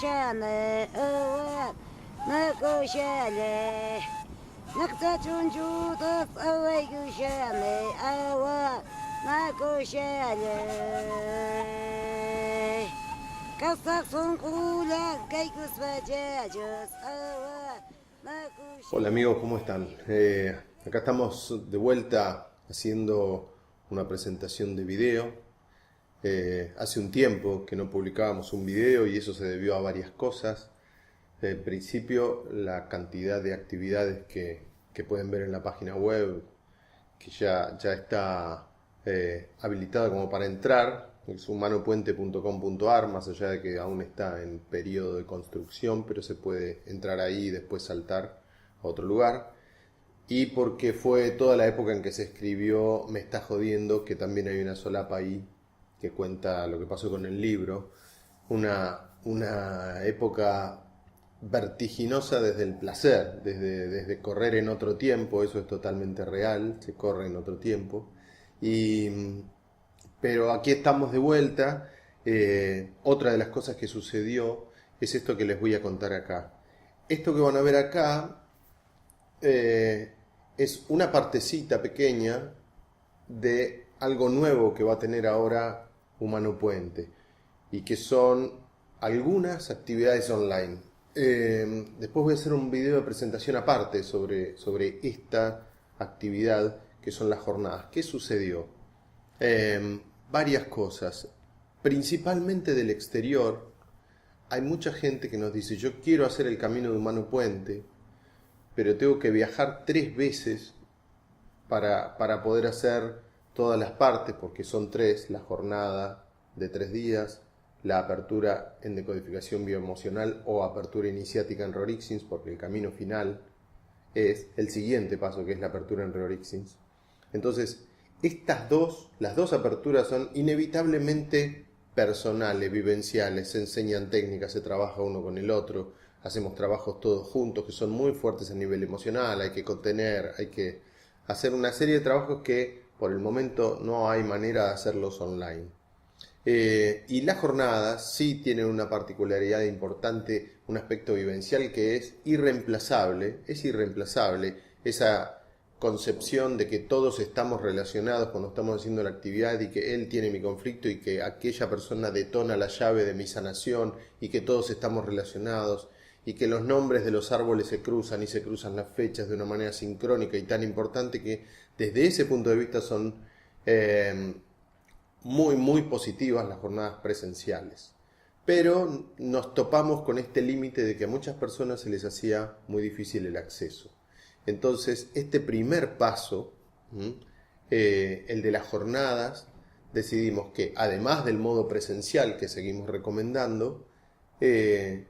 Hola amigos, ¿cómo están? Acá estamos de vuelta haciendo una presentación de video. Hace un tiempo que no publicábamos un video y eso se debió a varias cosas. En principio, la cantidad de actividades que pueden ver en la página web, que ya está habilitada como para entrar, es humanopuente.com.ar, más allá de que aún está en periodo de construcción, pero se puede entrar ahí y después saltar a otro lugar. Y porque fue toda la época en que se escribió Me está jodiendo, que también hay una solapa ahí que cuenta lo que pasó con el libro. Una época vertiginosa desde el placer, desde correr en otro tiempo, eso es totalmente real, se corre en otro tiempo. Pero aquí estamos de vuelta. Otra de las cosas que sucedió es esto que les voy a contar acá. Esto que van a ver acá es una partecita pequeña de algo nuevo que va a tener ahora Humano Puente y que son algunas actividades online. Después voy a hacer un video de presentación aparte sobre esta actividad que son las jornadas. ¿Qué sucedió? Varias cosas, principalmente del exterior. Hay mucha gente que nos dice: yo quiero hacer el camino de Humano Puente, pero tengo que viajar 3 veces para poder hacer todas las partes, porque son 3: la jornada de 3 días, la apertura en decodificación bioemocional o apertura iniciática en Rorixins, porque el camino final es el siguiente paso, que es la apertura en Rorixins. Entonces, las dos aperturas son inevitablemente personales, vivenciales, se enseñan técnicas, se trabaja uno con el otro, hacemos trabajos todos juntos que son muy fuertes a nivel emocional, hay que contener, hay que hacer una serie de trabajos que por el momento no hay manera de hacerlos online. Y las jornadas sí tienen una particularidad importante, un aspecto vivencial que es irreemplazable, esa concepción de que todos estamos relacionados cuando estamos haciendo la actividad y que él tiene mi conflicto y que aquella persona detona la llave de mi sanación y que todos estamos relacionados y que los nombres de los árboles se cruzan y se cruzan las fechas de una manera sincrónica y tan importante que desde ese punto de vista son muy positivas las jornadas presenciales. Pero nos topamos con este límite de que a muchas personas se les hacía muy difícil el acceso. Entonces, este primer paso, el de las jornadas, decidimos que además del modo presencial que seguimos recomendando, se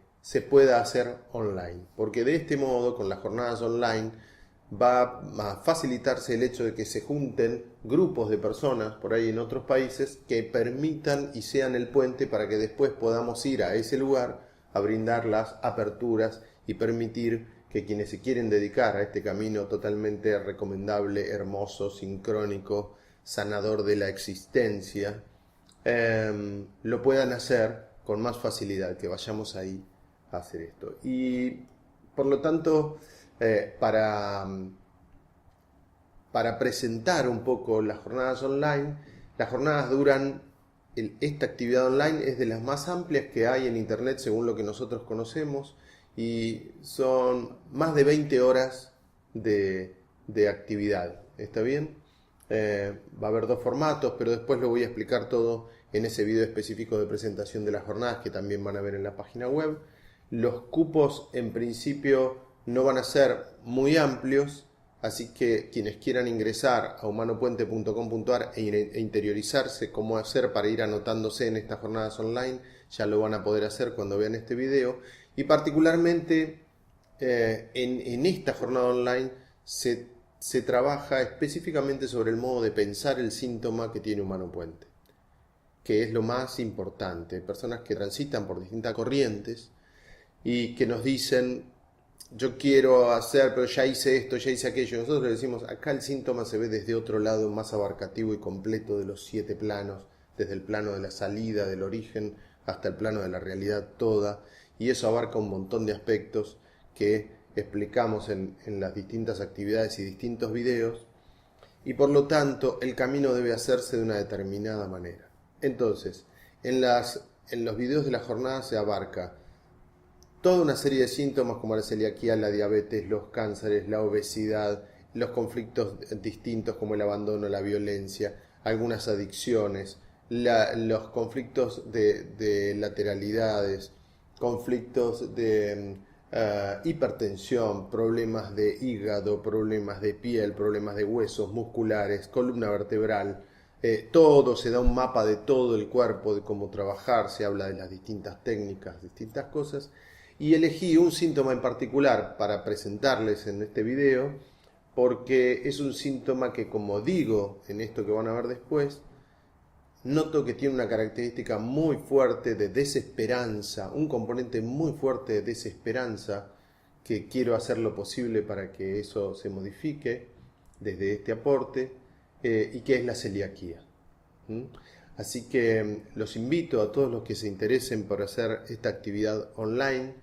pueda hacer online. Porque de este modo, con las jornadas online, va a facilitarse el hecho de que se junten grupos de personas por ahí en otros países que permitan y sean el puente para que después podamos ir a ese lugar a brindar las aperturas y permitir que quienes se quieren dedicar a este camino totalmente recomendable, hermoso, sincrónico, sanador de la existencia, lo puedan hacer con más facilidad, que vayamos ahí a hacer esto. Y por lo tanto, para presentar un poco las jornadas online, las jornadas duran, esta actividad online es de las más amplias que hay en internet según lo que nosotros conocemos, y son más de 20 horas de actividad. ¿Está bien? Va a haber 2 formatos, pero después lo voy a explicar todo en ese video específico de presentación de las jornadas que también van a ver en la página web. Los cupos en principio no van a ser muy amplios, así que quienes quieran ingresar a humanopuente.com.ar e interiorizarse cómo hacer para ir anotándose en estas jornadas online, ya lo van a poder hacer cuando vean este video. Y particularmente en esta jornada online se trabaja específicamente sobre el modo de pensar el síntoma que tiene Humano Puente, que es lo más importante. Personas que transitan por distintas corrientes y que nos dicen: yo quiero hacer, pero ya hice esto, ya hice aquello. Nosotros le decimos: acá el síntoma se ve desde otro lado más abarcativo y completo de los 7 planos, desde el plano de la salida, del origen, hasta el plano de la realidad toda. y eso abarca un montón de aspectos que explicamos en las distintas actividades y distintos videos, y por lo tanto el camino debe hacerse de una determinada manera. Entonces, en los videos de la jornada se abarca toda una serie de síntomas como la celiaquía, la diabetes, los cánceres, la obesidad, los conflictos distintos como el abandono, la violencia, algunas adicciones, los conflictos de lateralidades, conflictos de hipertensión, problemas de hígado, problemas de piel, problemas de huesos, musculares, columna vertebral. Todo, se da un mapa de todo el cuerpo, de cómo trabajar, se habla de las distintas técnicas, distintas cosas. Y elegí un síntoma en particular para presentarles en este video, porque es un síntoma que, como digo en esto que van a ver después, noto que tiene una característica muy fuerte de desesperanza, un componente muy fuerte de desesperanza, que quiero hacer lo posible para que eso se modifique desde este aporte, y que es la celiaquía. Así que los invito a todos los que se interesen por hacer esta actividad online,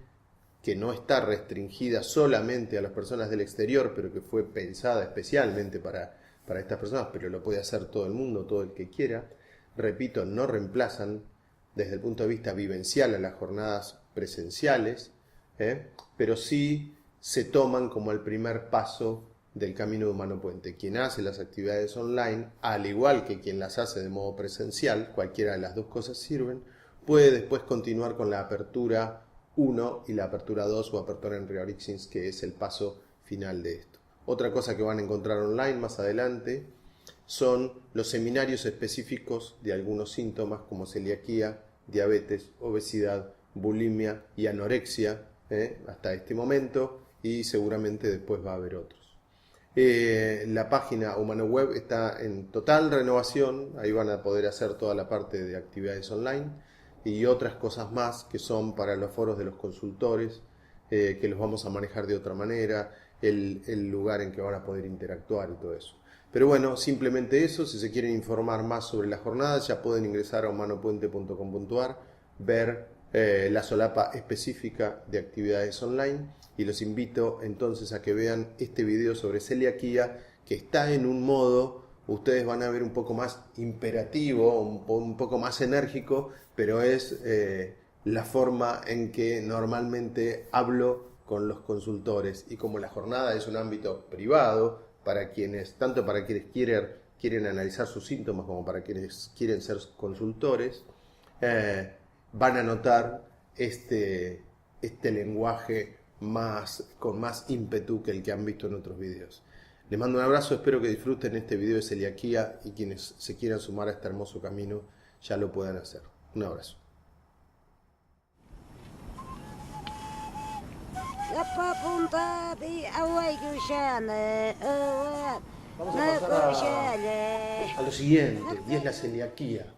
que no está restringida solamente a las personas del exterior, pero que fue pensada especialmente para estas personas, pero lo puede hacer todo el mundo, todo el que quiera. Repito, no reemplazan desde el punto de vista vivencial a las jornadas presenciales, pero sí se toman como el primer paso del camino de Humano Puente. Quien hace las actividades online, al igual que quien las hace de modo presencial, cualquiera de las dos cosas sirven, puede después continuar con la apertura 1 y la apertura 2 o apertura en Reorixins, que es el paso final de esto. Otra cosa que van a encontrar online más adelante son los seminarios específicos de algunos síntomas como celiaquía, diabetes, obesidad, bulimia y anorexia, hasta este momento, y seguramente después va a haber otros. La página HumanoWeb está en total renovación, ahí van a poder hacer toda la parte de actividades online y otras cosas más que son para los foros de los consultores, que los vamos a manejar de otra manera, el lugar en que van a poder interactuar y todo eso. Pero bueno, simplemente eso. Si se quieren informar más sobre la jornada, ya pueden ingresar a humanopuente.com.ar, ver la solapa específica de actividades online, y los invito entonces a que vean este video sobre celiaquía, que está en un modo, ustedes van a ver, un poco más imperativo, un poco más enérgico, pero es la forma en que normalmente hablo con los consultores, y como la jornada es un ámbito privado, para quienes, tanto para quienes quieren analizar sus síntomas como para quienes quieren ser consultores, van a notar este lenguaje con más ímpetu que el que han visto en otros videos. Les mando un abrazo, espero que disfruten este video de celiaquía, y quienes se quieran sumar a este hermoso camino ya lo puedan hacer. Un abrazo. Vamos a pasar a lo siguiente, y es la celiaquía.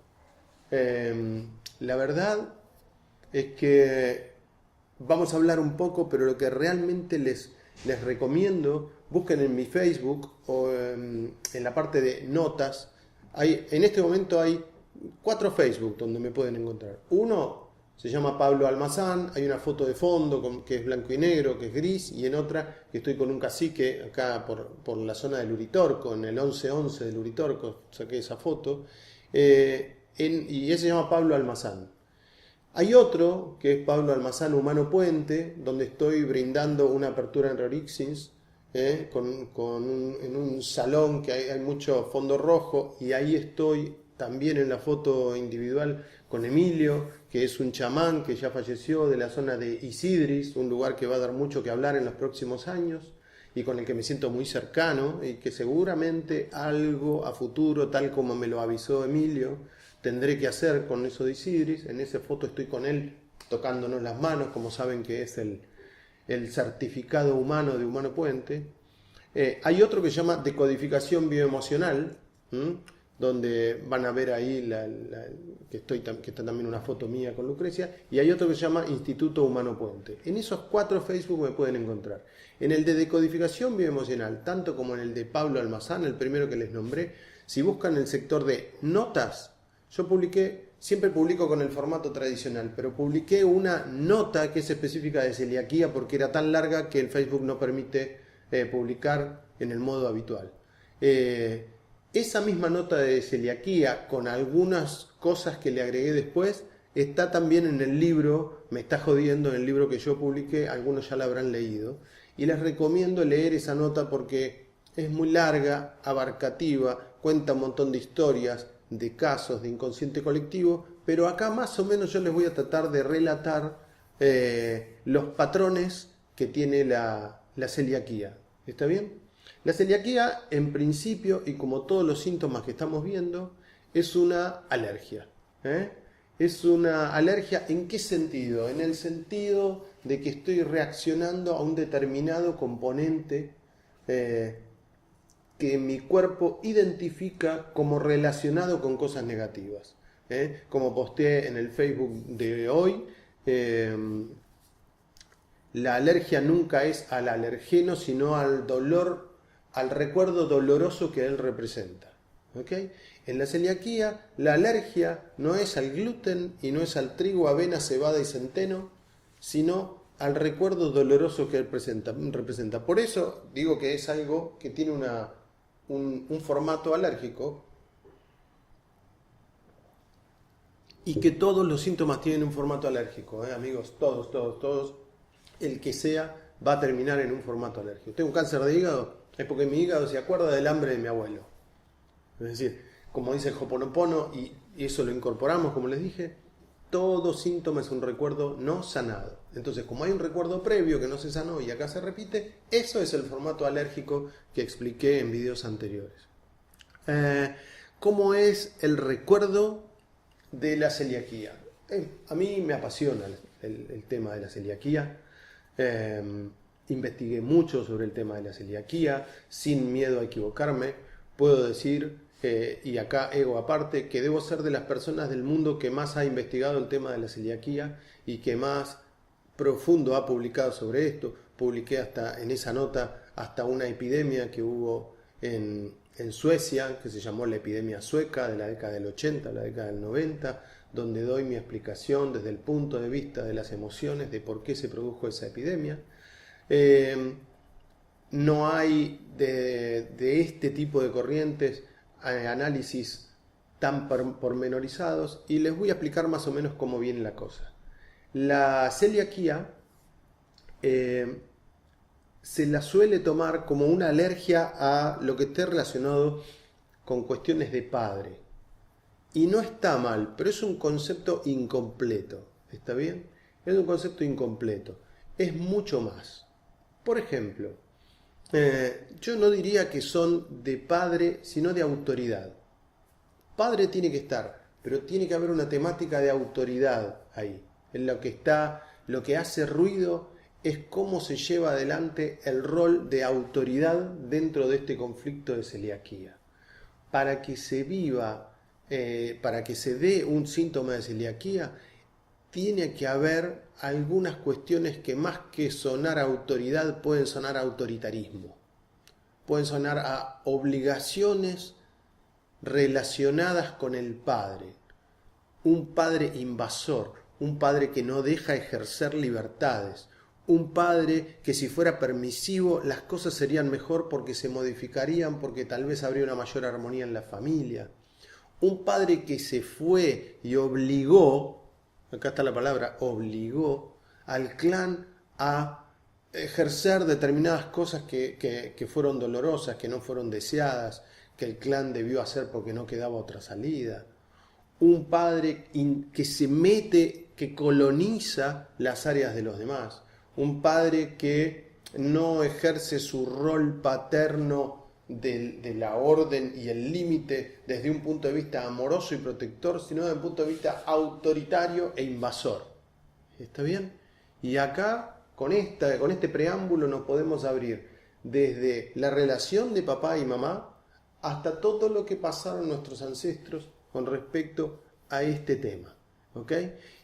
La verdad es que vamos a hablar un poco, pero lo que realmente les recomiendo, busquen en mi Facebook o en la parte de notas. En este momento hay 4 Facebook donde me pueden encontrar. Uno se llama Pablo Almazán, hay una foto de fondo que es blanco y negro, que es gris, y en otra que estoy con un cacique acá por la zona del Uritorco, en el 1111 del Uritorco, saqué esa foto, y ese se llama Pablo Almazán. Hay otro que es Pablo Almazán Humano Puente, donde estoy brindando una apertura en Reorixins, en un salón que hay mucho fondo rojo, y ahí estoy también en la foto individual con Emilio, que es un chamán que ya falleció, de la zona de Isidris, un lugar que va a dar mucho que hablar en los próximos años y con el que me siento muy cercano, y que seguramente algo a futuro, tal como me lo avisó Emilio, tendré que hacer con eso de Isidris. En esa foto estoy con él tocándonos las manos, como saben que es el certificado humano de Humano Puente. Hay otro que se llama Decodificación Bioemocional, donde van a ver ahí que está también una foto mía con Lucrecia, y hay otro que se llama Instituto Humano Puente. En esos 4 Facebook me pueden encontrar. En el de Decodificación Bioemocional, tanto como en el de Pablo Almazán, el primero que les nombré, si buscan el sector de notas, yo publiqué siempre publico con el formato tradicional, pero publiqué una nota que es específica de celiaquía porque era tan larga que el Facebook no permite publicar en el modo habitual. Esa misma nota de celiaquía, con algunas cosas que le agregué después, está también en el libro, me está jodiendo, en el libro que yo publiqué, algunos ya la habrán leído, y les recomiendo leer esa nota porque es muy larga, abarcativa, cuenta un montón de historias, de casos de inconsciente colectivo, pero acá más o menos yo les voy a tratar de relatar los patrones que tiene la celiaquía. ¿Está bien? La celiaquía, en principio, y como todos los síntomas que estamos viendo, es una alergia. Es una alergia, ¿en qué sentido? En el sentido de que estoy reaccionando a un determinado componente que mi cuerpo identifica como relacionado con cosas negativas. Como posteé en el Facebook de hoy, la alergia nunca es al alergeno, sino al dolor, al recuerdo doloroso que él representa. ¿Okay? En la celiaquía, la alergia no es al gluten y no es al trigo, avena, cebada y centeno, sino al recuerdo doloroso que él representa. Por eso digo que es algo que tiene un formato alérgico y que todos los síntomas tienen un formato alérgico, amigos, todos, el que sea va a terminar en un formato alérgico. Tengo un cáncer de hígado, es porque mi hígado se acuerda del hambre de mi abuelo. Es decir, como dice el Ho'oponopono, y eso lo incorporamos, como les dije, todo síntoma es un recuerdo no sanado. Entonces, como hay un recuerdo previo que no se sanó y acá se repite, eso es el formato alérgico que expliqué en videos anteriores. ¿Cómo es el recuerdo de la celiaquía? A mí me apasiona el tema de la celiaquía. Investigué mucho sobre el tema de la celiaquía, sin miedo a equivocarme. Puedo decir, y acá ego aparte, que debo ser de las personas del mundo que más ha investigado el tema de la celiaquía y que más profundo ha publicado sobre esto. Publiqué hasta en esa nota hasta una epidemia que hubo en Suecia, que se llamó la epidemia sueca de la década del 80, la década del 90, donde doy mi explicación desde el punto de vista de las emociones de por qué se produjo esa epidemia. No hay de este tipo de corrientes análisis tan pormenorizados y les voy a explicar más o menos cómo viene la cosa. La celiaquía se la suele tomar como una alergia a lo que esté relacionado con cuestiones de padre. Y no está mal, pero es un concepto incompleto. ¿Está bien? Es un concepto incompleto. Es mucho más. Por ejemplo, yo no diría que son de padre, sino de autoridad. Padre tiene que estar, pero tiene que haber una temática de autoridad ahí. En lo que hace ruido es cómo se lleva adelante el rol de autoridad dentro de este conflicto de celiaquía. Para que se viva, para que se dé un síntoma de celiaquía, tiene que haber algunas cuestiones que más que sonar a autoridad pueden sonar a autoritarismo. Pueden sonar a obligaciones relacionadas con el padre. Un padre invasor, un padre que no deja ejercer libertades, un padre que si fuera permisivo las cosas serían mejor porque se modificarían, porque tal vez habría una mayor armonía en la familia. Un padre que se fue y obligó, acá está la palabra, obligó al clan a ejercer determinadas cosas que fueron dolorosas, que no fueron deseadas, que el clan debió hacer porque no quedaba otra salida. Un padre que se mete, que coloniza las áreas de los demás. Un padre que no ejerce su rol paterno de la orden y el límite desde un punto de vista amoroso y protector, sino desde un punto de vista autoritario e invasor. ¿Está bien? Y acá, con este preámbulo, nos podemos abrir desde la relación de papá y mamá hasta todo lo que pasaron nuestros ancestros con respecto a este tema. ¿Ok?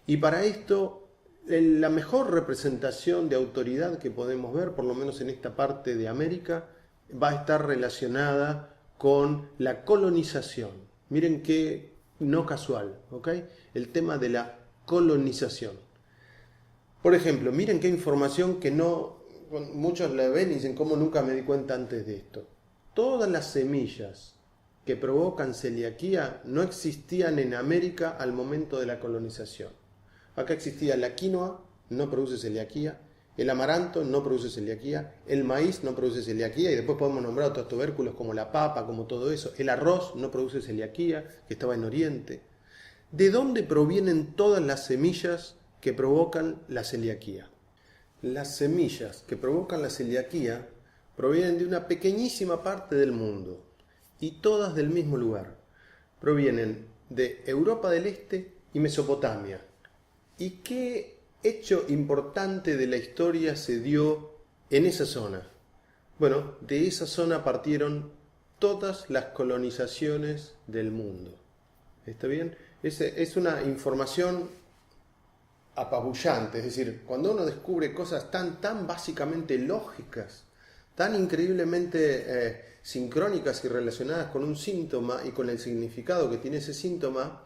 Y para esto, la mejor representación de autoridad que podemos ver, por lo menos en esta parte de América, va a estar relacionada con la colonización. Miren qué no casual, ¿ok? El tema de la colonización. Por ejemplo, miren qué información que no, muchos la ven y dicen, ¿cómo nunca me di cuenta antes de esto? Todas las semillas que provocan celiaquía no existían en América al momento de la colonización. Acá existía la quinoa, no produce celiaquía, el amaranto no produce celiaquía, el maíz no produce celiaquía, y después podemos nombrar otros tubérculos como la papa, como todo eso. El arroz no produce celiaquía, que estaba en Oriente. ¿De dónde provienen todas las semillas que provocan la celiaquía? Las semillas que provocan la celiaquía provienen de una pequeñísima parte del mundo, y todas del mismo lugar. Provienen de Europa del Este y Mesopotamia. ¿Y qué hecho importante de la historia se dio en esa zona? Bueno, de esa zona partieron todas las colonizaciones del mundo. ¿Está bien? Es una información apabullante, es decir, cuando uno descubre cosas tan básicamente lógicas, tan increíblemente sincrónicas y relacionadas con un síntoma y con el significado que tiene ese síntoma,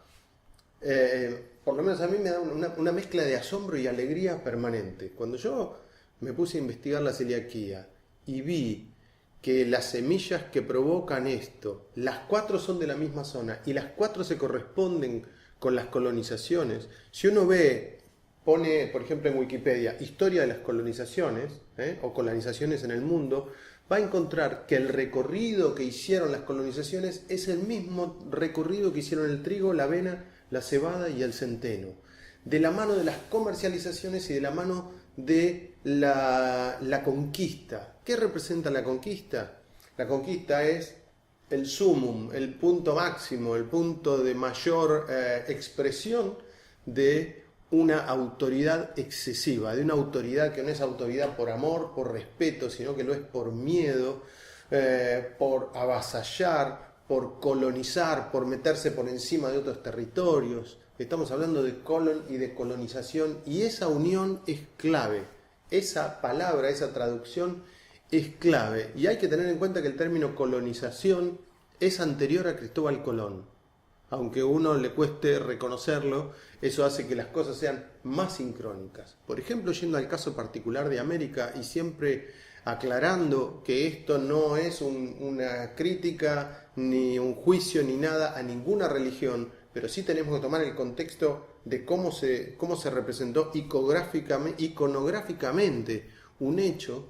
por lo menos a mí me da una mezcla de asombro y alegría permanente. Cuando yo me puse a investigar la celiaquía y vi que las semillas que provocan esto, las 4 son de la misma zona y las 4 se corresponden con las colonizaciones. Si uno pone, por ejemplo, en Wikipedia, historia de las colonizaciones, o colonizaciones en el mundo, va a encontrar que el recorrido que hicieron las colonizaciones es el mismo recorrido que hicieron el trigo, la avena, la cebada y el centeno. De la mano de las comercializaciones y de la mano de la conquista. ¿Qué representa la conquista? La conquista es el sumum, el punto máximo, el punto de mayor expresión de una autoridad excesiva, de una autoridad que no es autoridad por amor, por respeto, sino que lo es por miedo, por avasallar, por colonizar, por meterse por encima de otros territorios. Estamos hablando de colon y de colonización, y esa unión es clave. Esa palabra, esa traducción es clave. Y hay que tener en cuenta que el término colonización es anterior a Cristóbal Colón. Aunque a uno le cueste reconocerlo, eso hace que las cosas sean más sincrónicas. Por ejemplo, yendo al caso particular de América y siempre aclarando que esto no es una crítica, ni un juicio, ni nada a ninguna religión, pero sí tenemos que tomar el contexto de cómo se representó iconográficamente un hecho.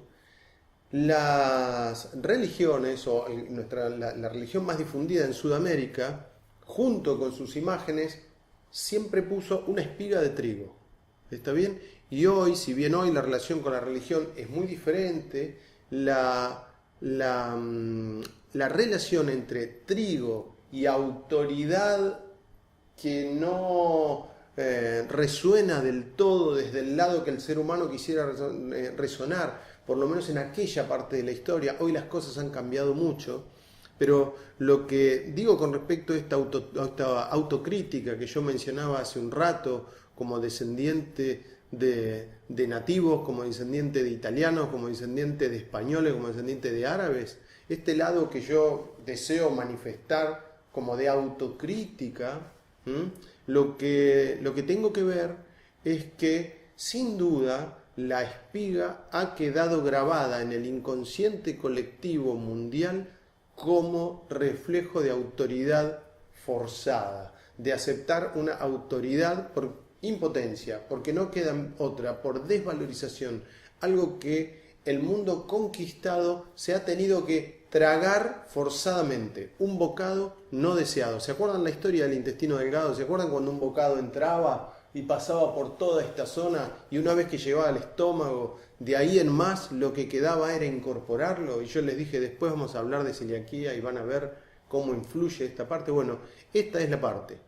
Las religiones, o la religión más difundida en Sudamérica, junto con sus imágenes, siempre puso una espiga de trigo. ¿Está bien? Y hoy, si bien hoy la relación con la religión es muy diferente, la relación entre trigo y autoridad que no resuena del todo desde el lado que el ser humano quisiera resonar, por lo menos en aquella parte de la historia. Hoy las cosas han cambiado mucho, pero lo que digo con respecto a esta autocrítica que yo mencionaba hace un rato, como descendiente de nativos, como descendiente de italianos, como descendiente de españoles, como descendiente de árabes, este lado que yo deseo manifestar como de autocrítica, lo que tengo que ver es que sin duda la espiga ha quedado grabada en el inconsciente colectivo mundial como reflejo de autoridad forzada, de aceptar una autoridad por impotencia, porque no queda otra, por desvalorización, algo que el mundo conquistado se ha tenido que tragar forzadamente, un bocado no deseado. ¿Se acuerdan la historia del intestino delgado? ¿Se acuerdan cuando un bocado entraba y pasaba por toda esta zona, y una vez que llegaba al estómago, de ahí en más lo que quedaba era incorporarlo? Y yo les dije, después vamos a hablar de celiaquía y van a ver cómo influye esta parte. Bueno, esta es la parte.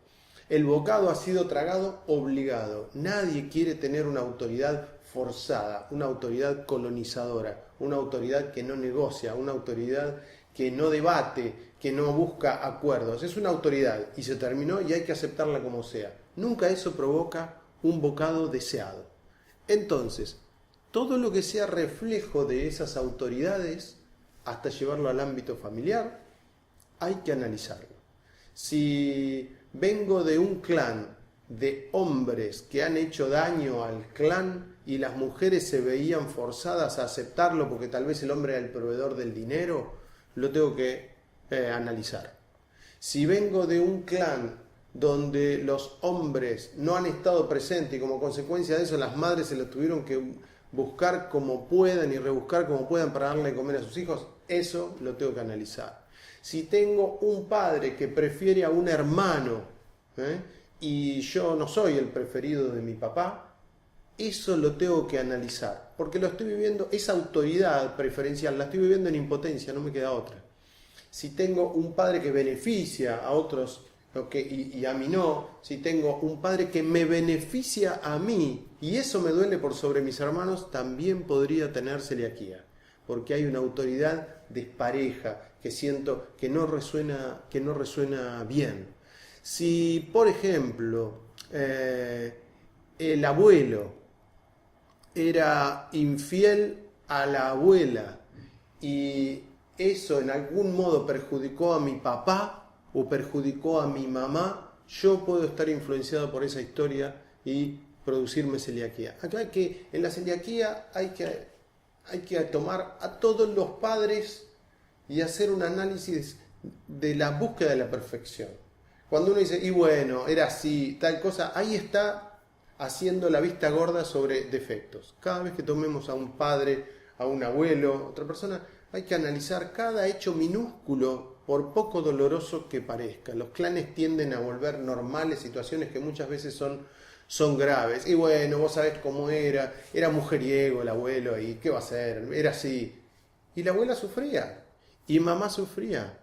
El bocado ha sido tragado obligado. Nadie quiere tener una autoridad forzada, una autoridad colonizadora, una autoridad que no negocia, una autoridad que no debate, que no busca acuerdos. Es una autoridad y se terminó y hay que aceptarla como sea. Nunca eso provoca un bocado deseado. Entonces, todo lo que sea reflejo de esas autoridades, hasta llevarlo al ámbito familiar, hay que analizarlo. Si vengo de un clan de hombres que han hecho daño al clan y las mujeres se veían forzadas a aceptarlo porque tal vez el hombre era el proveedor del dinero, lo tengo que analizar. Si vengo de un clan donde los hombres no han estado presentes y como consecuencia de eso las madres se lo tuvieron que buscar como puedan y rebuscar como puedan para darle de comer a sus hijos, eso lo tengo que analizar. Si tengo un padre que prefiere a un hermano y yo no soy el preferido de mi papá, eso lo tengo que analizar, porque lo estoy viviendo, esa autoridad preferencial la estoy viviendo en impotencia, no me queda otra. Si tengo un padre que beneficia a otros y a mí no, si tengo un padre que me beneficia a mí y eso me duele por sobre mis hermanos, también podría tener celiaquía, porque hay una autoridad despareja que siento que no resuena bien. Si, por ejemplo, el abuelo era infiel a la abuela y eso en algún modo perjudicó a mi papá o perjudicó a mi mamá, yo puedo estar influenciado por esa historia y producirme celiaquía. Acá en la celiaquía hay que tomar a todos los padres y hacer un análisis de la búsqueda de la perfección. Cuando uno dice, y bueno, era así, tal cosa, ahí está haciendo la vista gorda sobre defectos. Cada vez que tomemos a un padre, a un abuelo, otra persona, hay que analizar cada hecho minúsculo, por poco doloroso que parezca. Los clanes tienden a volver normales situaciones que muchas veces son graves. Y bueno, vos sabés cómo era mujeriego el abuelo, y qué va a ser, era así. Y la abuela sufría, y mamá sufría.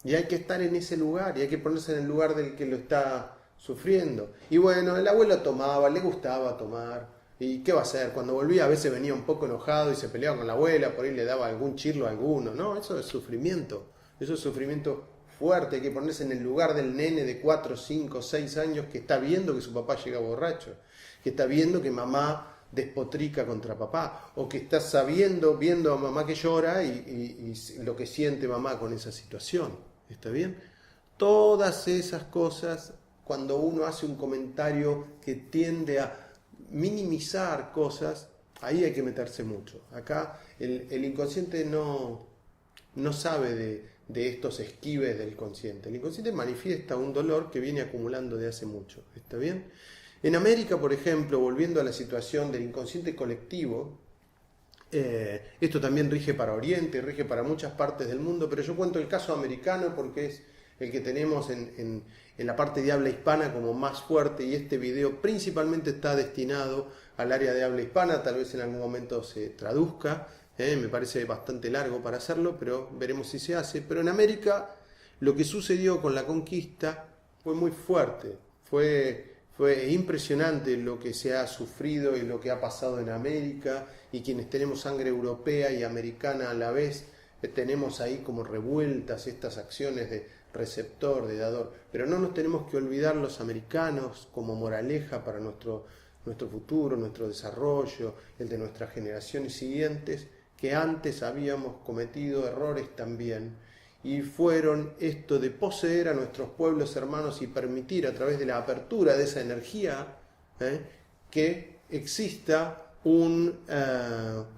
Y hay que estar en ese lugar, y hay que ponerse en el lugar del que lo está sufriendo. Y bueno, el abuelo tomaba, le gustaba tomar. ¿Y qué va a hacer? Cuando volvía a veces venía un poco enojado y se peleaba con la abuela, por ahí le daba algún chirlo a alguno. No, eso es sufrimiento. Eso es sufrimiento fuerte. Hay que ponerse en el lugar del nene de 4, 5, 6 años que está viendo que su papá llega borracho, que está viendo que mamá despotrica contra papá, o que está viendo a mamá que llora y lo que siente mamá con esa situación. ¿Está bien? Todas esas cosas, cuando uno hace un comentario que tiende a minimizar cosas, ahí hay que meterse mucho. Acá el inconsciente no sabe de estos esquives del consciente. El inconsciente manifiesta un dolor que viene acumulando de hace mucho. ¿Está bien? En América, por ejemplo, volviendo a la situación del inconsciente colectivo, esto también rige para Oriente, rige para muchas partes del mundo, pero yo cuento el caso americano porque es el que tenemos en la parte de habla hispana como más fuerte, y este video principalmente está destinado al área de habla hispana, tal vez en algún momento se traduzca, me parece bastante largo para hacerlo, pero veremos si se hace. Pero en América lo que sucedió con la conquista fue muy fuerte, fue impresionante lo que se ha sufrido y lo que ha pasado en América, y quienes tenemos sangre europea y americana a la vez, tenemos ahí como revueltas estas acciones de receptor, de dador, pero no nos tenemos que olvidar los americanos como moraleja para nuestro futuro, nuestro desarrollo, el de nuestras generaciones siguientes, que antes habíamos cometido errores también, y fueron esto de poseer a nuestros pueblos hermanos y permitir a través de la apertura de esa energía que exista un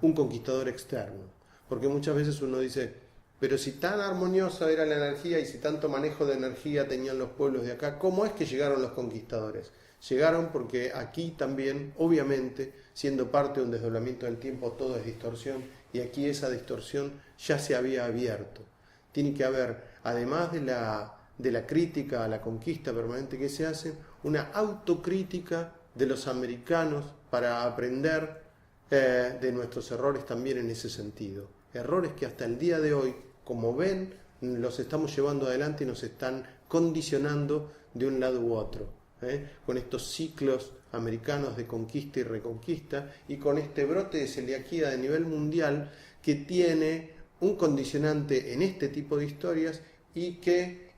conquistador externo, porque muchas veces uno dice, pero si tan armoniosa era la energía y si tanto manejo de energía tenían los pueblos de acá, ¿cómo es que llegaron los conquistadores? Llegaron porque aquí también, obviamente, siendo parte de un desdoblamiento del tiempo, todo es distorsión, y aquí esa distorsión ya se había abierto. Tiene que haber, además de la crítica a la conquista permanente que se hace, una autocrítica de los americanos para aprender de nuestros errores también en ese sentido. Errores que hasta el día de hoy, como ven, los estamos llevando adelante y nos están condicionando de un lado u otro, con estos ciclos americanos de conquista y reconquista, y con este brote de celiaquía de nivel mundial que tiene un condicionante en este tipo de historias y que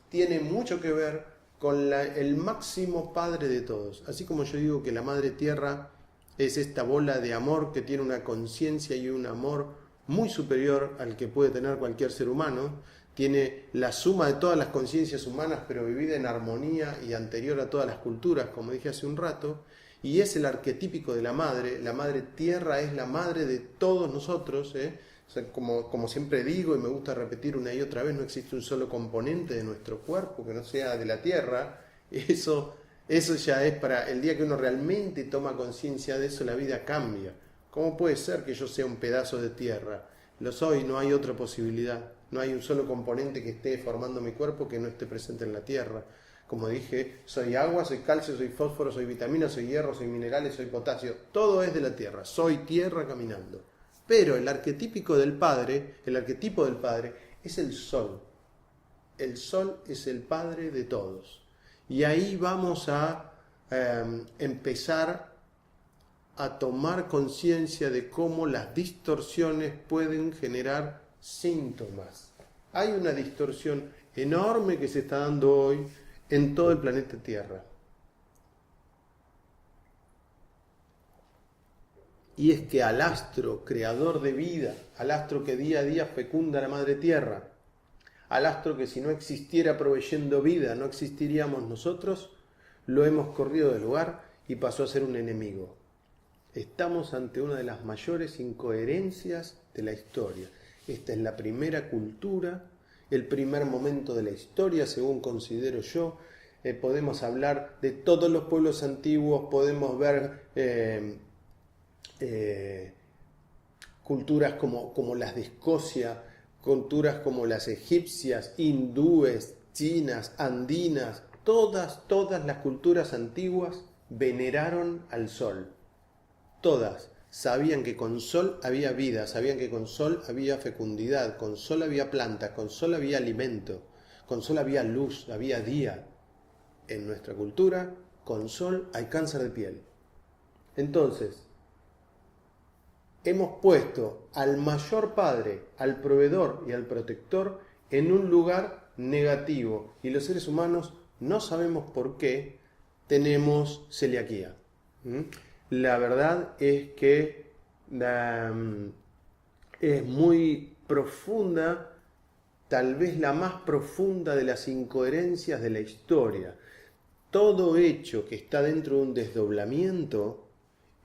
tiene mucho que ver con el máximo padre de todos. Así como yo digo que la madre tierra es esta bola de amor que tiene una conciencia y un amor muy superior al que puede tener cualquier ser humano, tiene la suma de todas las conciencias humanas, pero vivida en armonía y anterior a todas las culturas, como dije hace un rato, y es el arquetípico de la madre tierra es la madre de todos nosotros, O sea, como siempre digo y me gusta repetir una y otra vez, no existe un solo componente de nuestro cuerpo que no sea de la tierra. Eso ya es para el día que uno realmente toma conciencia de eso, la vida cambia. ¿Cómo puede ser que yo sea un pedazo de tierra? Lo soy, no hay otra posibilidad. No hay un solo componente que esté formando mi cuerpo que no esté presente en la tierra. Como dije, soy agua, soy calcio, soy fósforo, soy vitamina, soy hierro, soy minerales, soy potasio. Todo es de la tierra. Soy tierra caminando. Pero el arquetipo del Padre es el Sol. El Sol es el Padre de todos. Y ahí vamos a empezar a tomar conciencia de cómo las distorsiones pueden generar síntomas. Hay una distorsión enorme que se está dando hoy en todo el planeta Tierra. Y es que al astro creador de vida, al astro que día a día fecunda la Madre Tierra, al astro que si no existiera proveyendo vida no existiríamos nosotros, lo hemos corrido del lugar y pasó a ser un enemigo. Estamos ante una de las mayores incoherencias de la historia. Esta es la primera cultura, el primer momento de la historia, según considero yo. Podemos hablar de todos los pueblos antiguos, podemos ver culturas como las de Escocia, culturas como las egipcias, hindúes, chinas, andinas, todas las culturas antiguas veneraron al sol. Todas sabían que con sol había vida, sabían que con sol había fecundidad, con sol había plantas, con sol había alimento, con sol había luz, había día. En nuestra cultura, con sol hay cáncer de piel. Entonces, hemos puesto al mayor padre, al proveedor y al protector en un lugar negativo. Y los seres humanos, no sabemos por qué, tenemos celiaquía. La verdad es que es muy profunda, tal vez la más profunda de las incoherencias de la historia. Todo hecho que está dentro de un desdoblamiento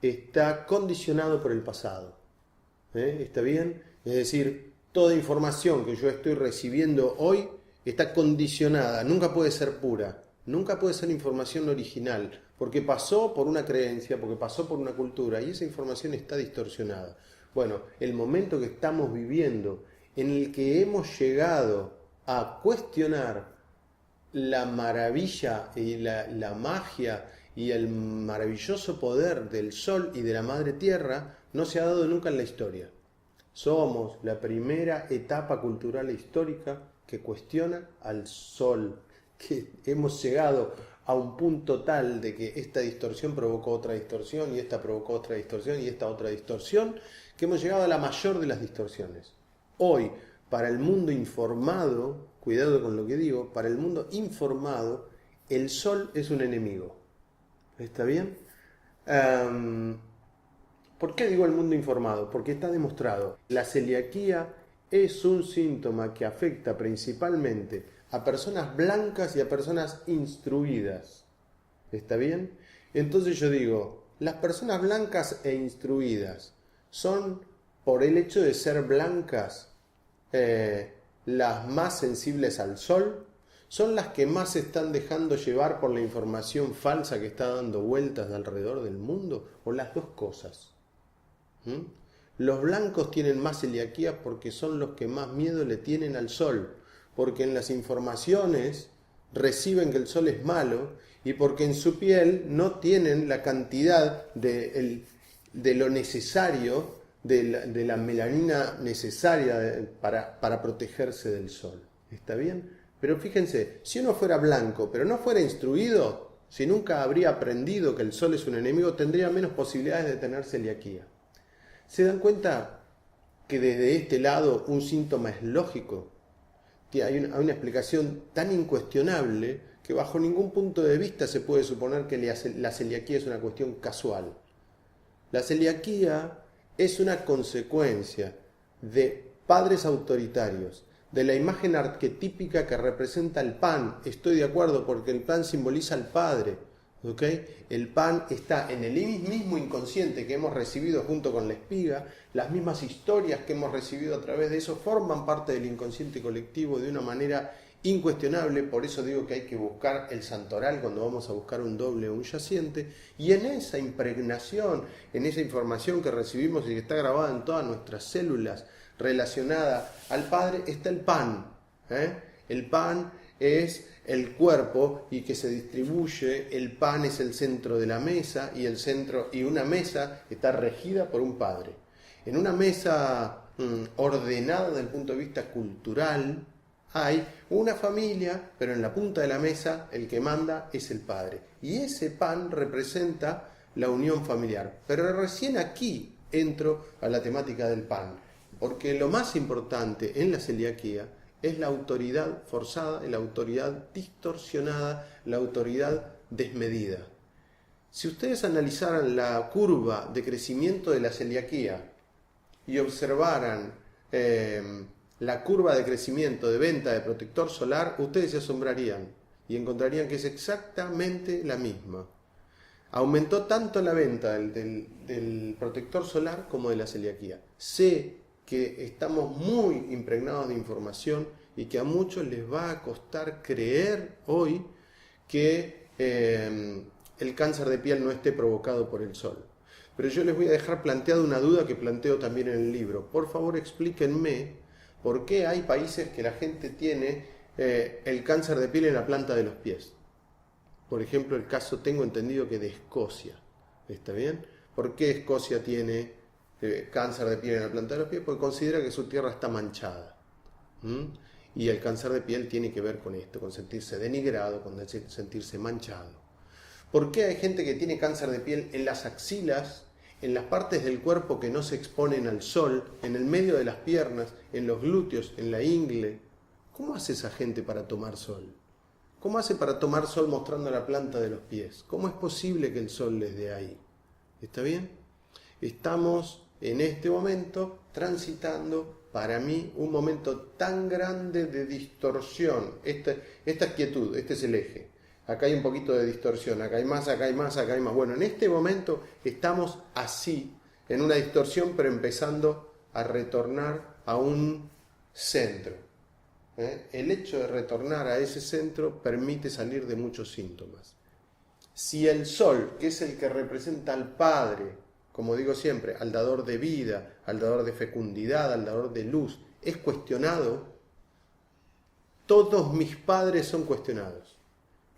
está condicionado por el pasado. ¿Está bien? Es decir, toda información que yo estoy recibiendo hoy está condicionada, nunca puede ser pura, nunca puede ser información original, porque pasó por una creencia, porque pasó por una cultura, y esa información está distorsionada. Bueno, el momento que estamos viviendo, en el que hemos llegado a cuestionar la maravilla y la magia y el maravilloso poder del Sol y de la Madre Tierra, no se ha dado nunca en la historia. Somos la primera etapa cultural e histórica que cuestiona al Sol, que hemos llegado a un punto tal de que esta distorsión provocó otra distorsión y esta provocó otra distorsión y esta otra distorsión, que hemos llegado a la mayor de las distorsiones. Hoy, para el mundo informado, cuidado con lo que digo, para el mundo informado, el Sol es un enemigo. ¿Está bien? ¿Por qué digo el mundo informado? Porque está demostrado. La celiaquía es un síntoma que afecta principalmente a personas blancas y a personas instruidas. ¿Está bien? Entonces yo digo, las personas blancas e instruidas son, por el hecho de ser blancas, las más sensibles al sol, son las que más se están dejando llevar por la información falsa que está dando vueltas alrededor del mundo, o las dos cosas. Los blancos tienen más celiaquía porque son los que más miedo le tienen al sol, porque en las informaciones reciben que el sol es malo y porque en su piel no tienen la cantidad de lo necesario, de la melanina necesaria para protegerse del sol. ¿Está bien? Pero fíjense, si uno fuera blanco, pero no fuera instruido, si nunca habría aprendido que el sol es un enemigo, tendría menos posibilidades de tener celiaquía. ¿Se dan cuenta que desde este lado un síntoma es lógico? Hay una explicación tan incuestionable que bajo ningún punto de vista se puede suponer que la celiaquía es una cuestión casual. La celiaquía es una consecuencia de padres autoritarios, de la imagen arquetípica que representa el pan. Estoy de acuerdo, porque el pan simboliza al Padre. ¿Okay? El pan está en el mismo inconsciente que hemos recibido junto con la espiga. Las mismas historias que hemos recibido a través de eso forman parte del inconsciente colectivo de una manera incuestionable. Por eso digo que hay que buscar el santoral cuando vamos a buscar un doble o un yaciente, y en esa impregnación, en esa información que recibimos y que está grabada en todas nuestras células relacionada al Padre, está el pan. El pan es el cuerpo y que se distribuye. El pan es el centro de la mesa, y una mesa está regida por un Padre. En una mesa ordenada desde el punto de vista cultural hay una familia, pero en la punta de la mesa el que manda es el Padre, y ese pan representa la unión familiar. Pero recién aquí entro a la temática del pan, porque lo más importante en la celiaquía es la autoridad forzada, la autoridad distorsionada, la autoridad desmedida. Si ustedes analizaran la curva de crecimiento de la celiaquía y observaran la curva de crecimiento de venta de protector solar, ustedes se asombrarían y encontrarían que es exactamente la misma. Aumentó tanto la venta del protector solar como de la celiaquía. Sé que estamos muy impregnados de información y que a muchos les va a costar creer hoy que el cáncer de piel no esté provocado por el sol. Pero yo les voy a dejar planteada una duda que planteo también en el libro. Por favor, explíquenme por qué hay países que la gente tiene el cáncer de piel en la planta de los pies. Por ejemplo, el caso, tengo entendido que de Escocia. ¿Está bien? ¿Por qué Escocia tiene cáncer de piel en la planta de los pies? Porque considera que su tierra está manchada. Y el cáncer de piel tiene que ver con esto, con sentirse denigrado, con sentirse manchado. ¿Por qué hay gente que tiene cáncer de piel en las axilas, en las partes del cuerpo que no se exponen al sol, en el medio de las piernas, en los glúteos, en la ingle? ¿Cómo hace esa gente para tomar sol? ¿Cómo hace para tomar sol mostrando la planta de los pies? ¿Cómo es posible que el sol les dé ahí? ¿Está bien? Estamos en este momento transitando, para mí, un momento tan grande de distorsión. Esta quietud, este es el eje. Acá hay un poquito de distorsión, acá hay más, acá hay más, acá hay más. Bueno, en este momento estamos así, en una distorsión, pero empezando a retornar a un centro. El hecho de retornar a ese centro permite salir de muchos síntomas. Si el sol, que es el que representa al Padre, como digo siempre, al dador de vida, al dador de fecundidad, al dador de luz, es cuestionado, todos mis padres son cuestionados.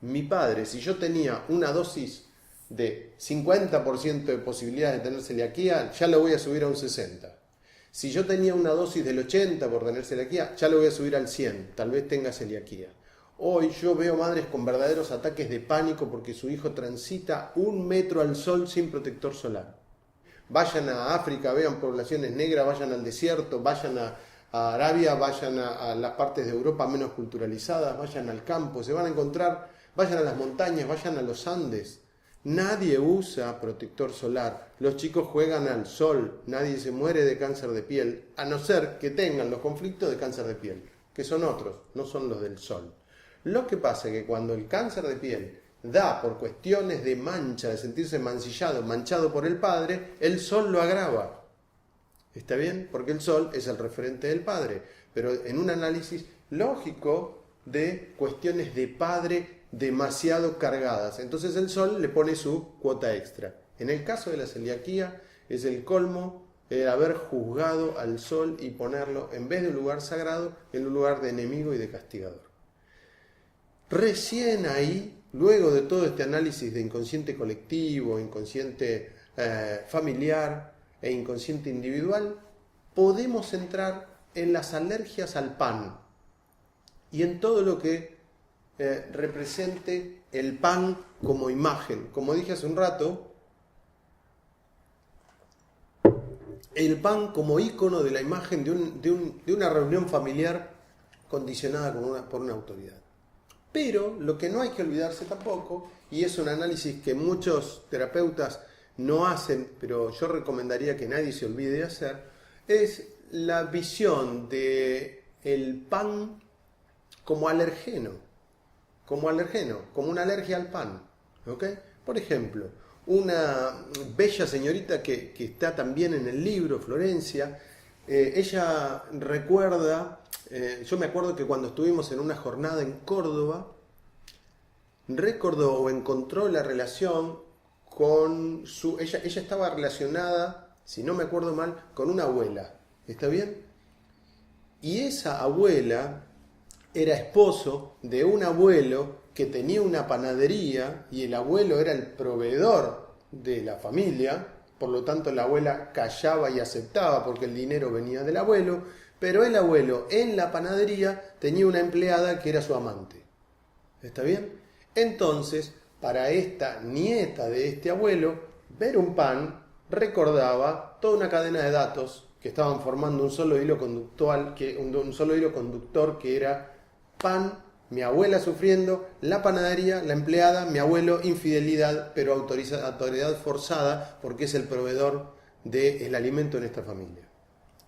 Mi padre, si yo tenía una dosis de 50% de posibilidades de tener celiaquía, ya lo voy a subir a un 60%. Si yo tenía una dosis del 80% por tener celiaquía, ya lo voy a subir al 100%, tal vez tenga celiaquía. Hoy yo veo madres con verdaderos ataques de pánico porque su hijo transita 1 metro al sol sin protector solar. Vayan a África, vean poblaciones negras, vayan al desierto, vayan a Arabia, vayan a las partes de Europa menos culturalizadas, vayan al campo, se van a encontrar, vayan a las montañas, vayan a los Andes. Nadie usa protector solar, los chicos juegan al sol, nadie se muere de cáncer de piel, a no ser que tengan los conflictos de cáncer de piel, que son otros, no son los del sol. Lo que pasa es que cuando el cáncer de piel da por cuestiones de mancha, de sentirse mancillado, manchado por el Padre, el sol lo agrava. ¿Está bien? Porque el sol es el referente del Padre, pero en un análisis lógico de cuestiones de Padre demasiado cargadas. Entonces el sol le pone su cuota extra. En el caso de la celiaquía es el colmo el haber juzgado al sol y ponerlo, en vez de un lugar sagrado, en un lugar de enemigo y de castigador. Recién ahí, luego de todo este análisis de inconsciente colectivo, inconsciente familiar e inconsciente individual, podemos entrar en las alergias al pan y en todo lo que represente el pan como imagen. Como dije hace un rato, el pan como ícono de la imagen de una reunión familiar condicionada por una autoridad. Pero lo que no hay que olvidarse tampoco, y es un análisis que muchos terapeutas no hacen, pero yo recomendaría que nadie se olvide de hacer, es la visión de el pan como alergeno, como una alergia al pan. ¿Ok? Por ejemplo, una bella señorita que está también en el libro, Florencia, ella recuerda, yo me acuerdo que cuando estuvimos en una jornada en Córdoba, recordó o encontró la relación con ella estaba relacionada, si no me acuerdo mal, con una abuela. ¿Está bien? Y esa abuela era esposo de un abuelo que tenía una panadería y el abuelo era el proveedor de la familia, por lo tanto la abuela callaba y aceptaba porque el dinero venía del abuelo, pero el abuelo en la panadería tenía una empleada que era su amante. ¿Está bien? Entonces, para esta nieta de este abuelo, ver un pan recordaba toda una cadena de datos que estaban formando un solo hilo conductual, un solo hilo conductor que era pan, mi abuela sufriendo, la panadería, la empleada, mi abuelo, infidelidad, pero autoridad forzada porque es el proveedor del alimento en esta familia.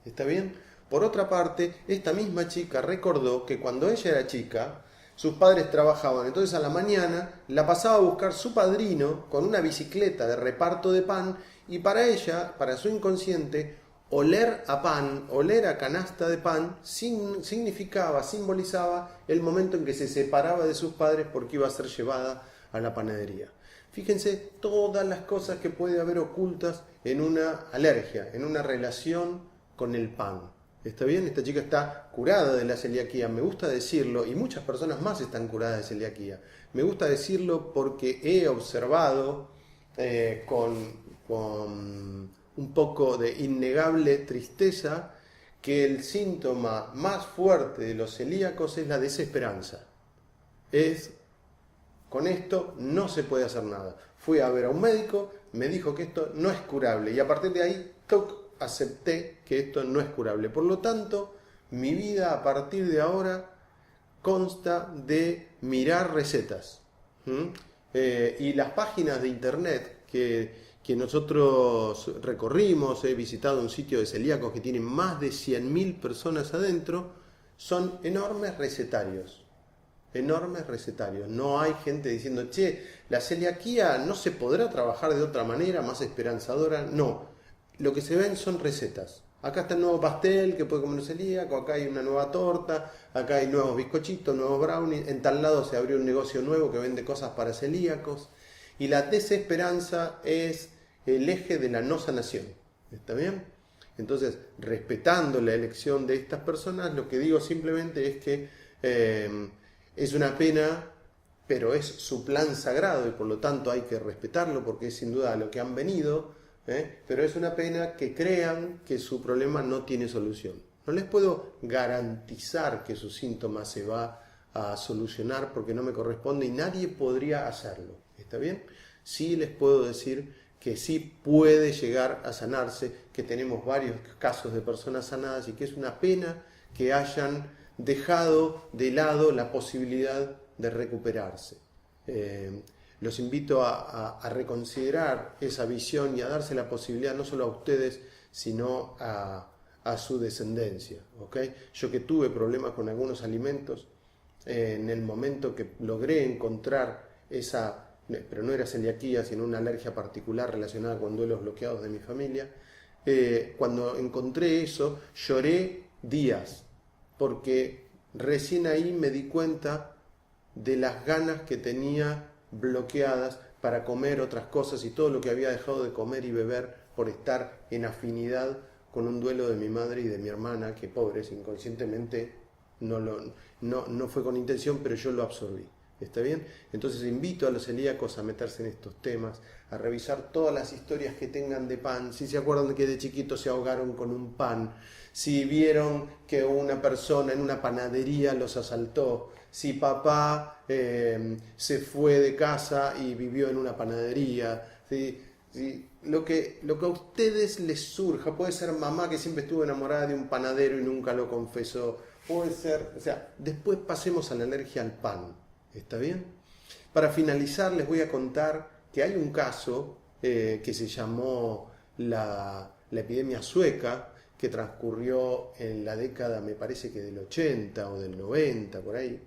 ¿Está bien? Por otra parte, esta misma chica recordó que cuando ella era chica, sus padres trabajaban, entonces a la mañana la pasaba a buscar su padrino con una bicicleta de reparto de pan y para ella, para su inconsciente, oler a pan, oler a canasta de pan, simbolizaba el momento en que se separaba de sus padres porque iba a ser llevada a la panadería. Fíjense todas las cosas que puede haber ocultas en una alergia, en una relación con el pan. ¿Está bien? Esta chica está curada de la celiaquía, me gusta decirlo, y muchas personas más están curadas de celiaquía. Me gusta decirlo porque he observado con un poco de innegable tristeza que el síntoma más fuerte de los celíacos es la desesperanza. Con esto no se puede hacer nada. Fui a ver a un médico, me dijo que esto no es curable y a partir de ahí acepté que esto no es curable. Por lo tanto, mi vida a partir de ahora consta de mirar recetas. Y las páginas de internet que nosotros recorrimos, he visitado un sitio de celíacos que tiene más de 100.000 personas adentro, son enormes recetarios. Enormes recetarios. No hay gente diciendo, che, la celiaquía no se podrá trabajar de otra manera más esperanzadora. No. Lo que se ven son recetas. Acá está el nuevo pastel que puede comer un celíaco, acá hay una nueva torta, acá hay nuevos bizcochitos, nuevos brownies, en tal lado se abrió un negocio nuevo que vende cosas para celíacos. Y la desesperanza es el eje de la no sanación. ¿Está bien? Entonces, respetando la elección de estas personas, lo que digo simplemente es que es una pena, pero es su plan sagrado y por lo tanto hay que respetarlo porque es sin duda a lo que han venido. Pero es una pena que crean que su problema no tiene solución. No les puedo garantizar que su síntoma se va a solucionar porque no me corresponde y nadie podría hacerlo. ¿Está bien? Sí les puedo decir que sí puede llegar a sanarse, que tenemos varios casos de personas sanadas y que es una pena que hayan dejado de lado la posibilidad de recuperarse. Los invito a reconsiderar esa visión y a darse la posibilidad no solo a ustedes, sino a su descendencia. ¿Okay? Yo que tuve problemas con algunos alimentos, en el momento que logré encontrar pero no era celiaquía, sino una alergia particular relacionada con duelos bloqueados de mi familia, cuando encontré eso, lloré días, porque recién ahí me di cuenta de las ganas que tenía bloqueadas para comer otras cosas y todo lo que había dejado de comer y beber por estar en afinidad con un duelo de mi madre y de mi hermana, que pobres, inconscientemente no fue con intención, pero yo lo absorbí. ¿Está bien? Entonces invito a los celíacos a meterse en estos temas, a revisar todas las historias que tengan de pan, si se acuerdan de que de chiquitos se ahogaron con un pan, si vieron que una persona en una panadería los asaltó, si papá se fue de casa y vivió en una panadería, lo que a ustedes les surja, puede ser mamá que siempre estuvo enamorada de un panadero y nunca lo confesó, puede ser, después pasemos a la alergia al pan. ¿Está bien? Para finalizar les voy a contar que hay un caso que se llamó la epidemia sueca, que transcurrió en la década, me parece que del 80 o del 90, por ahí,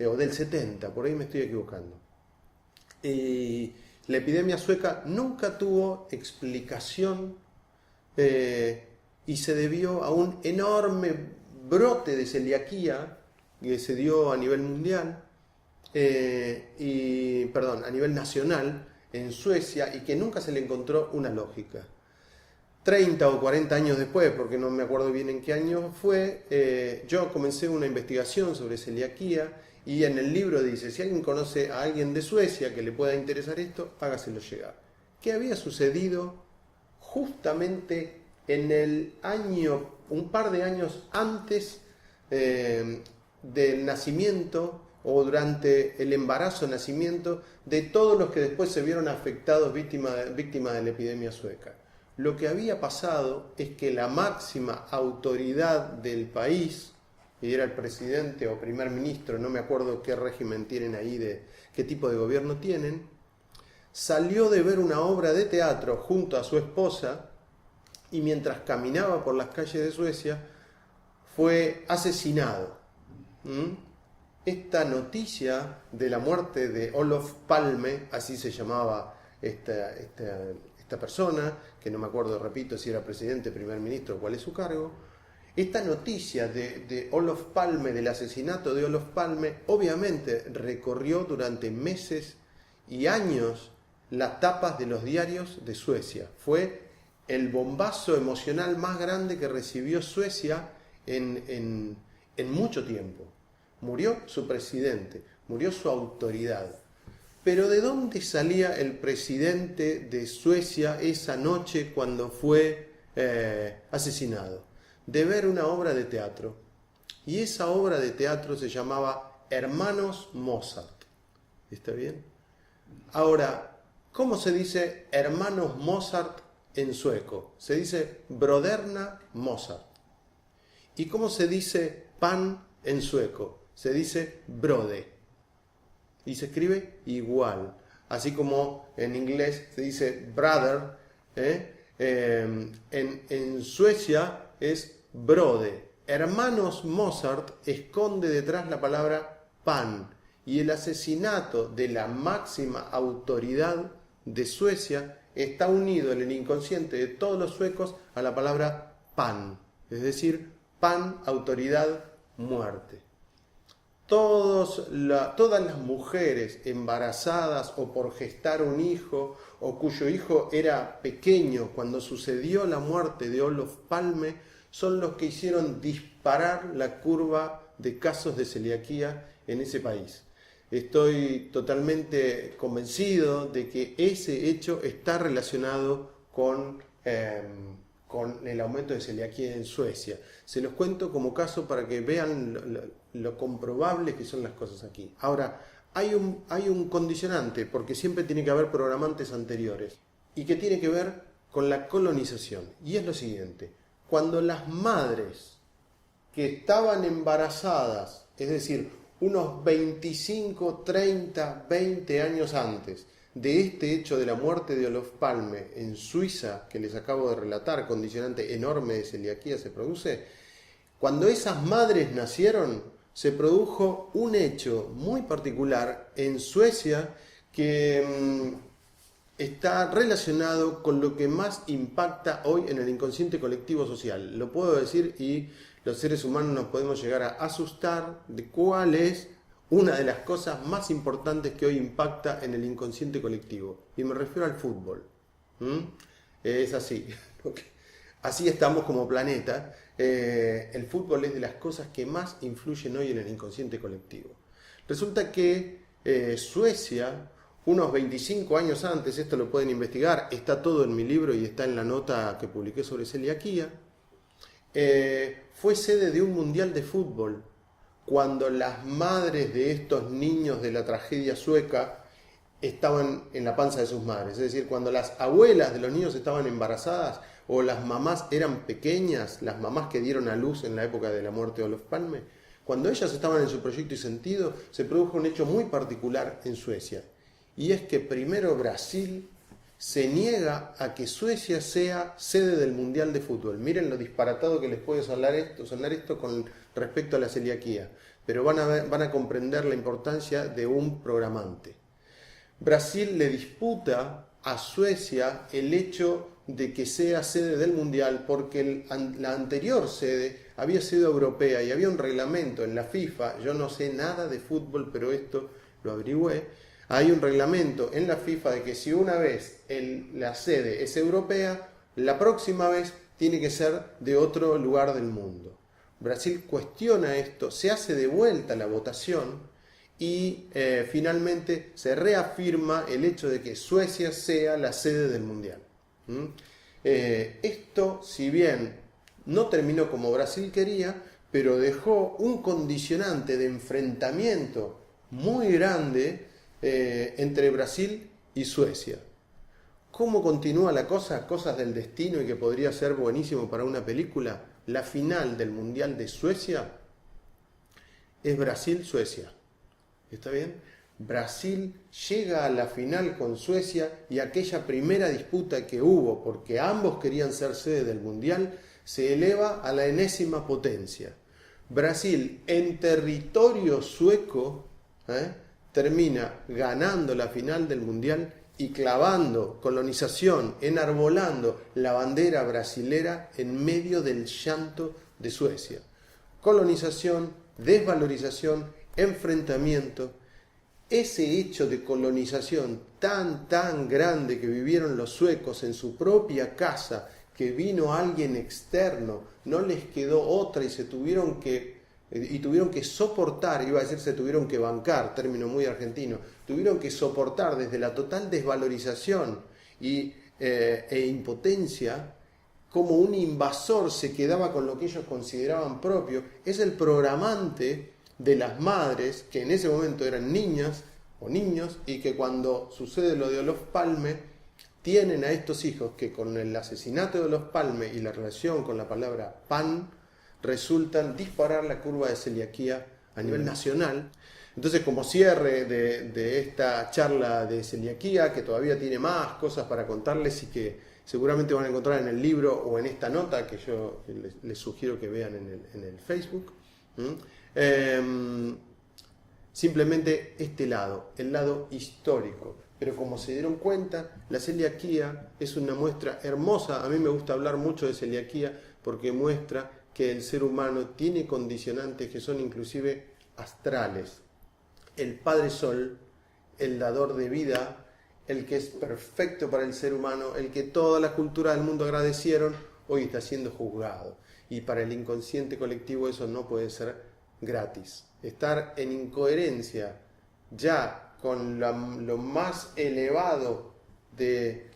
o del 70, por ahí me estoy equivocando. Y la epidemia sueca nunca tuvo explicación y se debió a un enorme brote de celiaquía que se dio a nivel mundial, a nivel nacional en Suecia, y que nunca se le encontró una lógica. 30 o 40 años después, porque no me acuerdo bien en qué año fue, yo comencé una investigación sobre celiaquía, y en el libro dice, si alguien conoce a alguien de Suecia que le pueda interesar esto, hágaselo llegar. ¿Qué había sucedido justamente en el año, un par de años antes del nacimiento o durante el embarazo-nacimiento de todos los que después se vieron afectados víctimas de la epidemia sueca? Lo que había pasado es que la máxima autoridad del país, y era el presidente o primer ministro, no me acuerdo qué régimen tienen ahí, qué tipo de gobierno tienen, salió de ver una obra de teatro junto a su esposa, y mientras caminaba por las calles de Suecia fue asesinado. Esta noticia de la muerte de Olof Palme, así se llamaba esta persona, que no me acuerdo, repito, si era presidente, primer ministro, cuál es su cargo. Esta noticia de Olof Palme, del asesinato de Olof Palme, obviamente recorrió durante meses y años las tapas de los diarios de Suecia. Fue el bombazo emocional más grande que recibió Suecia en mucho tiempo. Murió su presidente, murió su autoridad. Pero ¿de dónde salía el presidente de Suecia esa noche cuando fue asesinado? De ver una obra de teatro. Y esa obra de teatro se llamaba Hermanos Mozart. ¿Está bien? Ahora, ¿cómo se dice Hermanos Mozart en sueco? Se dice Bröderna Mozart. ¿Y cómo se dice pan en sueco? Se dice brode. Y se escribe igual. Así como en inglés se dice brother, en Suecia es brode. Hermanos Mozart esconde detrás la palabra pan. Y el asesinato de la máxima autoridad de Suecia está unido en el inconsciente de todos los suecos a la palabra pan. Es decir, pan, autoridad, muerte. Todas las mujeres embarazadas o por gestar un hijo o cuyo hijo era pequeño cuando sucedió la muerte de Olof Palme son los que hicieron disparar la curva de casos de celiaquía en ese país. Estoy totalmente convencido de que ese hecho está relacionado con el aumento de celiaquía en Suecia. Se los cuento como caso para que vean lo comprobables que son las cosas aquí. Ahora, hay un condicionante, porque siempre tiene que haber programantes anteriores, y que tiene que ver con la colonización. Y es lo siguiente: cuando las madres que estaban embarazadas, es decir, unos 25, 30, 20 años antes de este hecho de la muerte de Olof Palme en Suiza, que les acabo de relatar, condicionante enorme de celiaquía se produce, cuando esas madres nacieron, se produjo un hecho muy particular en Suecia que está relacionado con lo que más impacta hoy en el inconsciente colectivo social. Lo puedo decir y los seres humanos nos podemos llegar a asustar de cuál es una de las cosas más importantes que hoy impacta en el inconsciente colectivo. Y me refiero al fútbol. Es así. Así estamos como planeta. El fútbol es de las cosas que más influyen hoy en el inconsciente colectivo. Resulta que Suecia, unos 25 años antes, esto lo pueden investigar, está todo en mi libro y está en la nota que publiqué sobre celiaquía, fue sede de un mundial de fútbol, cuando las madres de estos niños de la tragedia sueca estaban en la panza de sus madres. Es decir, cuando las abuelas de los niños estaban embarazadas o las mamás eran pequeñas, las mamás que dieron a luz en la época de la muerte de Olof Palme, cuando ellas estaban en su proyecto y sentido, se produjo un hecho muy particular en Suecia. Y es que primero Brasil se niega a que Suecia sea sede del Mundial de Fútbol. Miren lo disparatado que les puede sonar esto con respecto a la celiaquía, pero van a comprender la importancia de un programante. Brasil le disputa a Suecia el hecho de que sea sede del Mundial porque la anterior sede había sido europea y había un reglamento en la FIFA, yo no sé nada de fútbol, pero esto lo averigüé. Hay un reglamento en la FIFA de que si una vez la sede es europea, la próxima vez tiene que ser de otro lugar del mundo. Brasil cuestiona esto, se hace de vuelta la votación y finalmente se reafirma el hecho de que Suecia sea la sede del Mundial. Esto, si bien no terminó como Brasil quería, pero dejó un condicionante de enfrentamiento muy grande entre Brasil y Suecia. ¿Cómo continúa la cosa? Cosas del destino y que podría ser buenísimo para una película. La final del Mundial de Suecia es Brasil-Suecia. ¿Está bien? Brasil llega a la final con Suecia y aquella primera disputa que hubo, porque ambos querían ser sede del Mundial, se eleva a la enésima potencia. Brasil, en territorio sueco, termina ganando la final del Mundial y clavando colonización, enarbolando la bandera brasilera en medio del llanto de Suecia. Colonización, desvalorización, enfrentamiento. Ese hecho de colonización tan grande que vivieron los suecos en su propia casa, que vino alguien externo, no les quedó otra y tuvieron que soportar, iba a decir se tuvieron que bancar, término muy argentino, tuvieron que soportar desde la total desvalorización e impotencia, como un invasor se quedaba con lo que ellos consideraban propio. Es el programante de las madres, que en ese momento eran niñas o niños, y que cuando sucede lo de Olof Palme, tienen a estos hijos que con el asesinato de Olof Palme y la relación con la palabra pan, resultan disparar la curva de celiaquía a nivel nacional. Entonces, como cierre de esta charla de celiaquía, que todavía tiene más cosas para contarles y que seguramente van a encontrar en el libro o en esta nota que yo les sugiero que vean en el Facebook, simplemente este lado, el lado histórico. Pero como se dieron cuenta, la celiaquía es una muestra hermosa. A mí me gusta hablar mucho de celiaquía porque muestra que el ser humano tiene condicionantes que son inclusive astrales. El Padre Sol, el dador de vida, el que es perfecto para el ser humano, el que todas las culturas del mundo agradecieron, hoy está siendo juzgado. Y para el inconsciente colectivo eso no puede ser gratis. Estar en incoherencia ya con lo más elevado del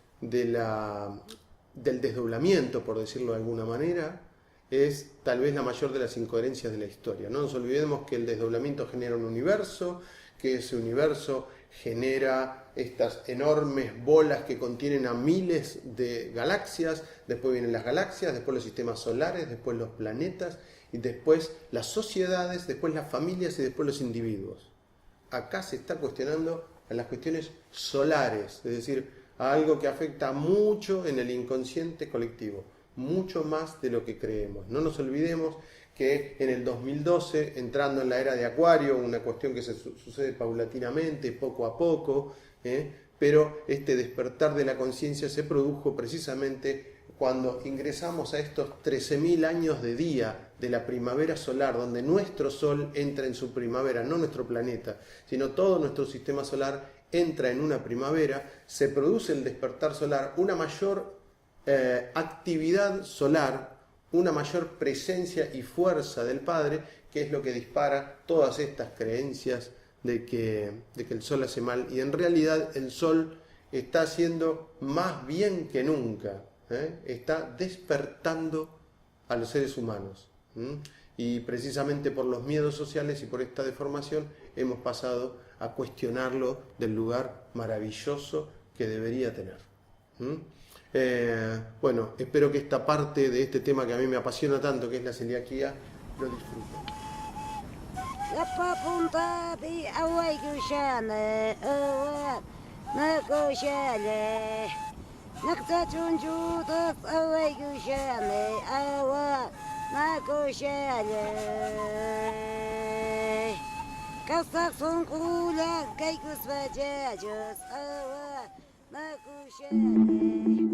desdoblamiento, por decirlo de alguna manera, es tal vez la mayor de las incoherencias de la historia. No nos olvidemos que el desdoblamiento genera un universo, que ese universo genera estas enormes bolas que contienen a miles de galaxias, después vienen las galaxias, después los sistemas solares, después los planetas, y después las sociedades, después las familias y después los individuos. Acá se está cuestionando a las cuestiones solares, es decir, a algo que afecta mucho en el inconsciente colectivo, mucho más de lo que creemos. No nos olvidemos que en el 2012, entrando en la era de Acuario, una cuestión que se sucede paulatinamente, poco a poco, pero este despertar de la conciencia se produjo precisamente cuando ingresamos a estos 13.000 años de día de la primavera solar, donde nuestro Sol entra en su primavera, no nuestro planeta, sino todo nuestro sistema solar entra en una primavera, se produce el despertar solar, una mayor actividad solar, una mayor presencia y fuerza del Padre, que es lo que dispara todas estas creencias de que el Sol hace mal, y en realidad el Sol está haciendo más bien que nunca, está despertando a los seres humanos, y precisamente por los miedos sociales y por esta deformación hemos pasado a cuestionarlo del lugar maravilloso que debería tener. Bueno, espero que esta parte de este tema que a mí me apasiona tanto, que es la celiaquía, lo disfruten. Nakta chunju das away gushale awa na gushale. Kasak son kula gay kusvaja just awa na gushale.